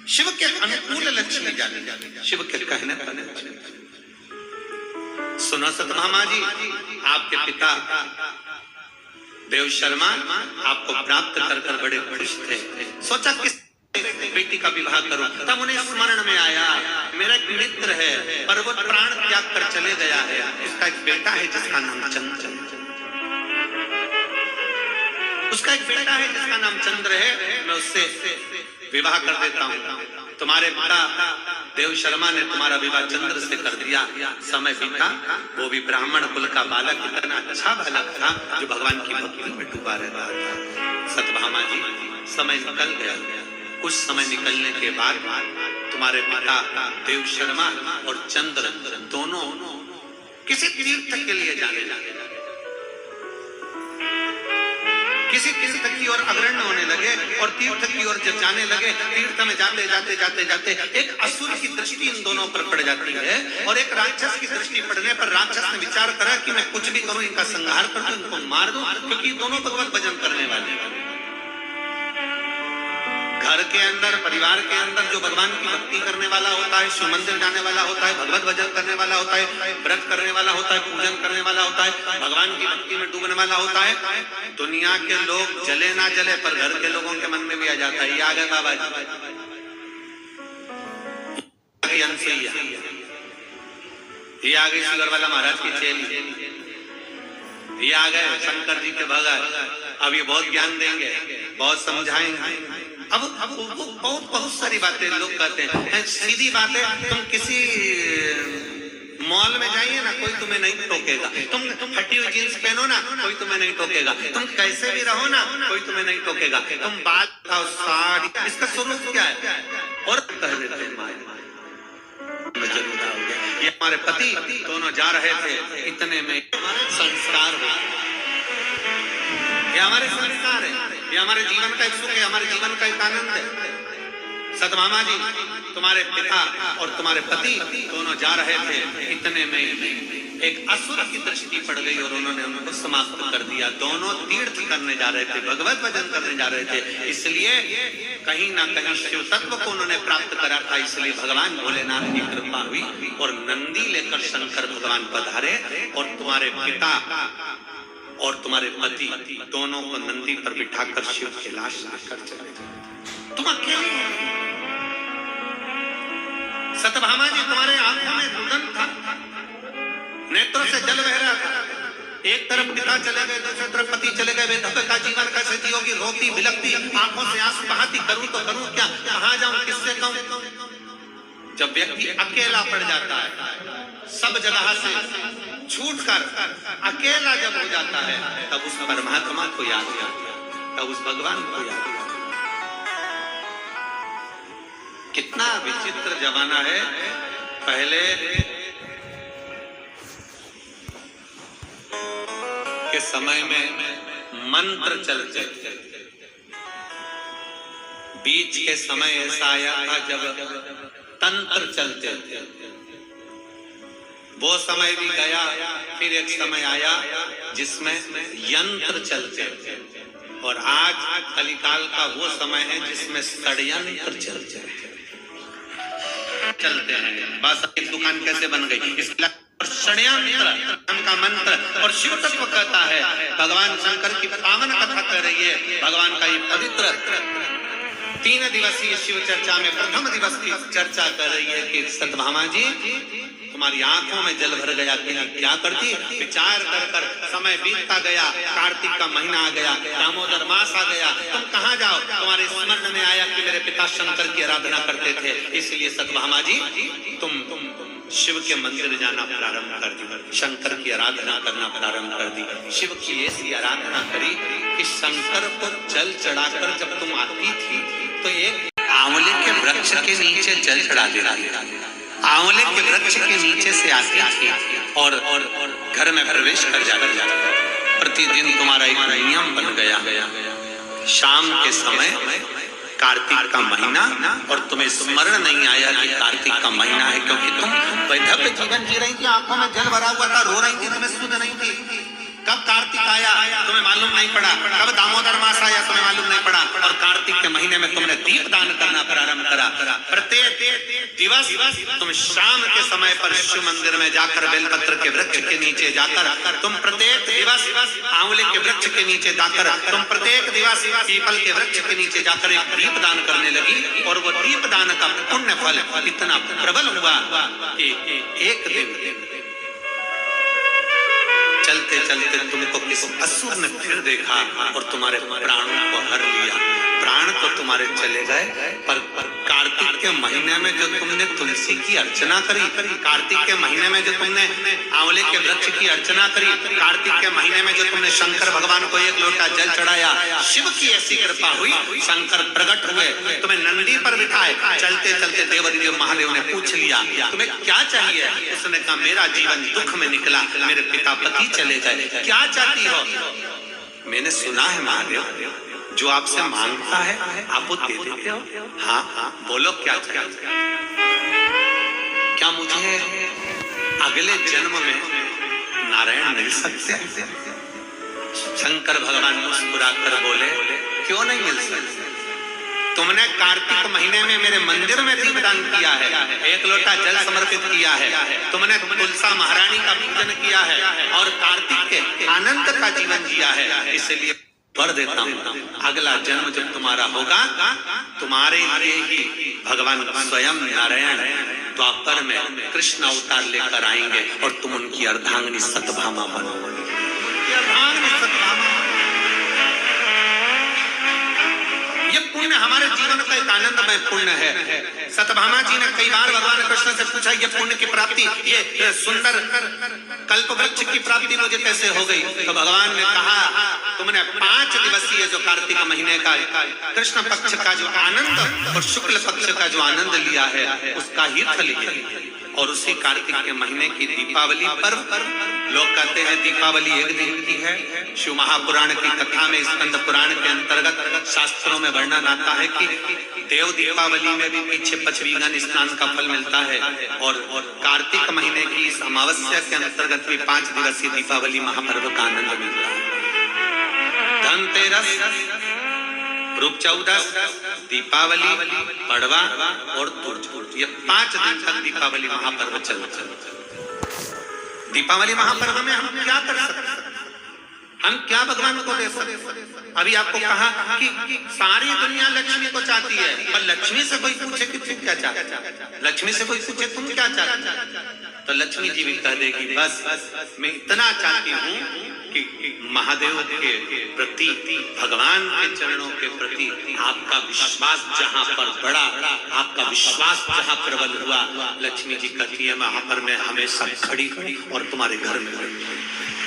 शिव के अनुकूल लक्ष्मी जानी, शिव के कहने पर। सुनो सतभामा जी, आपके पिता देव शर्मा आपको प्राप्त कर बड़े खुश थे। सोचा किस बेटी का विवाह करूं, तब उन्हें स्मरण में आया मेरा एक मित्र है पर वो प्राण त्याग कर चले गया है, उसका एक बेटा है जिसका नाम चंद्र, उसका एक बेटा है जिसका नाम चंद्र है, मैं उससे विवाह कर देता हूं। तुम्हारे पिता देव शर्मा ने तुम्हारा विवाह चंद्र से कर दिया। समय बीता, वो भी ब्राह्मण कुल का बालक, इतना अच्छा बालक था जो भगवान की भक्ति में डूबा रहता था। सतभामा जी, समय निकल गया। कुछ समय निकलने के बाद तुम्हारे पिता देव शर्मा और चंद्र दोनों किसी तीर्थ के लिए जाने लगे, किसी तीर्थ की ओर अग्रसर होने लगे और तीर्थ की ओर जब जाने लगे, तीर्थ में जाते जाते जाते जाते एक असुर की दृष्टि इन दोनों पर पड़ जाती है और एक राक्षस की दृष्टि पड़ने पर राक्षस ने विचार करा कि मैं कुछ भी करूं, इनका संहार कर दूं, इनको मार दूं, क्योंकि दोनों भगवत भजन करने वाले हैं। घर के अंदर, परिवार के अंदर जो भगवान की भक्ति करने वाला होता है, शिव मंदिर जाने वाला होता है, भगवत भजन करने वाला होता है, व्रत करने वाला होता है, पूजन करने वाला होता है, भगवान की भक्ति में डूबने वाला होता है, दुनिया के लोग जले ना जले पर घर के लोगों के मन में भी आ जाता है, ये आ गए बाबा जी, ये आ गई शुगर वाला महाराज की चेली, ये आ गए शंकर जी के भगत, अब ये बहुत ज्ञान देंगे, बहुत समझाएंगे। अब बहुत सारी बातें लोग कहते हैं। सीधी बात है, तुम किसी मॉल में जाइए ना, कोई तुम्हें नहीं टोकेगा, तुम फटी हुई जींस पहनो ना, कोई तुम्हें नहीं टोकेगा, तुम कैसे भी रहो ना, कोई तुम्हें नहीं टोकेगा, तुम बाल खाओ, साड़ी, इसका स्वरूप क्या है? और कह देते हैं ये हमारे पति दोनों जा रहे थे, इतने में संस्कार हो, ये हमारे संस्कार है, ये हमारे जीवन का एक सुख है, हमारे जीवन का एक आनंद है। सतभामा जी, तुम्हारे पिता और तुम्हारे पति दोनों जा रहे थे, इतने में एक असुर की दृष्टि पड़ गई और उन्होंने उनको समाप्त कर दिया। दोनों तीर्थ करने जा रहे थे, भगवत भजन करने जा रहे थे, इसलिए कहीं ना कहीं शिव तत्व को उन्होंने प्राप्त करा था, इसलिए भगवान भोलेनाथ की कृपा हुई और नंदी लेकर शंकर भगवान पधारे और तुम्हारे पिता और तुम्हारे पति दोनों को नंदी पर बिठाकर शिव कैलाश लेकर चले। तुम अकेले, सतभामा जी, तुम्हारे आंखों में रुदन था, नेत्रों से जल बह रहा था, एक तरफ पिता चले गए, दूसरी तरफ पति चले गए, बेधक का जीवन कैसे जियोगी, रोती बिलकती, आंखों से आंसू बहाती, करूं तो करूं क्या, कहां जाऊं, किससे कहूं। जब व्यक्ति अकेला पड़ जाता है, सब जगह से छूटकर अकेला जब हो जाता है, तब उस परमात्मा को याद आता है, तब उस भगवान को याद आता है। कितना विचित्र जमाना है। पहले के समय में मंत्र चलते थे, बीच के समय ऐसा आया था जब तंत्र चलते थे, वो समय भी गया, फिर एक समय आया जिसमें यंत्र चलते थे, और आज कलिकाल का वो समय है जिसमें षड्यंत्र चलते हैं। बस एक दुकान कैसे बन गई, इसलिए षड्यंत्र का मंत्र। और शिव तत्व कहता है, भगवान शंकर की पावन कथा कर रही है, भगवान का ये पवित्र 3 दिवसीय शिव चर्चा में प्रथम दिवस की चर्चा कर रही है कि सतभामा जी, तुम्हारी आंखों में जल भर गया कि क्या करती, विचार कर कर समय बीतता गया, कार्तिक का महीना आ गया, दामोदर मास आ गया, तुम कहाँ जाओ, तुम्हारे स्मरण में आया कि मेरे पिता शंकर की आराधना करते थे, इसलिए सतभामा जी तुम शिव के मंदिर जाना प्रारंभ कर दी, शंकर की आराधना करना प्रारंभ कर दी। शिव की ऐसी आराधना करी कि शंकर को जल चढ़ाकर जब तुम आती थी तो एक आंवले के वृक्ष के नीचे जल चढ़ा देता, आंवले के वृक्ष के नीचे से आती थी और घर में प्रवेश कर जाता। प्रतिदिन तुम्हारा एक नियम बन गया, शाम के समय कार्तिक का महीना, और तुम्हें स्मरण नहीं आया कि कार्तिक का महीना है, क्योंकि तुम वैधव्य जीवन जी रही थी, आंखों में जल भरा हुआ था, रो रही थी, तुम्हें सुध नहीं थी। कब कार्तिक आया तुम्हें मालूम नहीं पड़ा, कब दामोदर मास आया तुम्हें मालूम नहीं पड़ा, और कार्तिक के महीने में तुमने दीप दान करना प्रारंभ करा। प्रत्येक दिवस तुम शाम के समय पर शिव मंदिर में जाकर बेलपत्र के वृक्ष के नीचे जाकर तुम प्रत्येक दिवस आंवले के वृक्ष के नीचे जाकर तुम प्रत्येक दिवस पीपल के वृक्ष के नीचे जाकर एक दीप दान करने लगी, और वो दीप दान का पुण्य फल इतना प्रबल हुआ कि एक दिन चलते चलते तुमको किसी असुर ने फिर देखा और तुम्हारे प्राणों को हर लिया। प्राण तो तुम्हारे चले गए, पर कार्तिक के महीने में जो तुमने तुलसी की अर्चना करी, कार्तिक के महीने में जो तुमने आंवले के वृक्ष की अर्चना करी, कार्तिक के महीने में जो तुमने शंकर भगवान को एक लोटा जल चढ़ाया, शिव की ऐसी कृपा हुई, शंकर प्रकट हुए, तुम्हें नंदी पर बिठाए। चलते चलते देवदेव महादेव ने पूछ लिया तुम्हें क्या चाहिए? उसने कहा मेरा जीवन दुख में निकला, मेरे पिता पति चले गए, क्या चाहती हो? मैंने सुना है महादेव जो आपसे मांगता है आप वो दे देते हो। हाँ हाँ बोलो क्या चाहिए? क्या मुझे अगले जन्म में नारायण मिल सकते हैं? शंकर भगवान मुस्कुराकर बोले क्यों नहीं मिल सकते? तुमने कार्तिक महीने में मेरे मंदिर में दीपदान किया है, एक लोटा जल समर्पित किया है, तुमने तुलसा महारानी का पूजन किया है और कार्तिक के आनंद का जीवन जिया है, इसलिए वर देता हूँ अगला जन्म जब तुम्हारा होगा तुम्हारे लिए ही भगवान स्वयं नारायण द्वापर में कृष्ण अवतार लेकर आएंगे और तुम उनकी अर्धांगिनी सतभामा बनोगे। ये पुण्य हमारे जीवन का एक आनंदमय पुण्य है। सतभामा जी ने कई बार भगवान कृष्ण से पूछा ये पुण्य की प्राप्ति, ये सुंदर कल्प वृक्ष की प्राप्ति मुझे कैसे हो गई? तो भगवान ने कहा तुमने 5 दिवसीय जो कार्तिक महीने का कृष्ण पक्ष का जो आनंद और शुक्ल पक्ष का जो आनंद लिया है उसका ही फल है। और उसी कार्तिक के महीने की दीपावली पर्व, लोग कहते हैं दीपावली एक दिन की है। शिव महापुराण की कथा में स्कंद पुराण के अंतर्गत शास्त्रों में वर्णन आता है कि देव दीपावली में भी पीछे पचवीगन स्नान का फल मिलता है, और कार्तिक महीने की इस अमावस्या के अंतर्गत भी 5 दिवसीय दीपावली महापर्व का आनंद मिलता है। धनतेरस, रूप चौदस, दीपावली, पड़वा और दुर्ज, ये 5 दिन तक दीपावली महापर्व चलता है। दीपावली महापर्व में हम क्या कर सकते हैं? हम क्या भगवान को दे सकते हैं? अभी आपको कहा कि सारी दुनिया लक्ष्मी को चाहती है, पर लक्ष्मी से कोई पूछे कि तुम क्या चाहते हो? लक्ष्मी से कोई पूछे तुम क्या चाहते हो? तो लक्ष्मी जी भी कह देगी बस मैं इतना चाहती हूँ कि महादेव के प्रति, भगवान के चरणों के प्रति आपका विश्वास जहाँ पर बढ़ा, आपका विश्वास जहाँ प्रबल हुआ, लक्ष्मी जी कहती है वहां पर मैं हमेशा खड़ी और तुम्हारे घर में रहूंगी।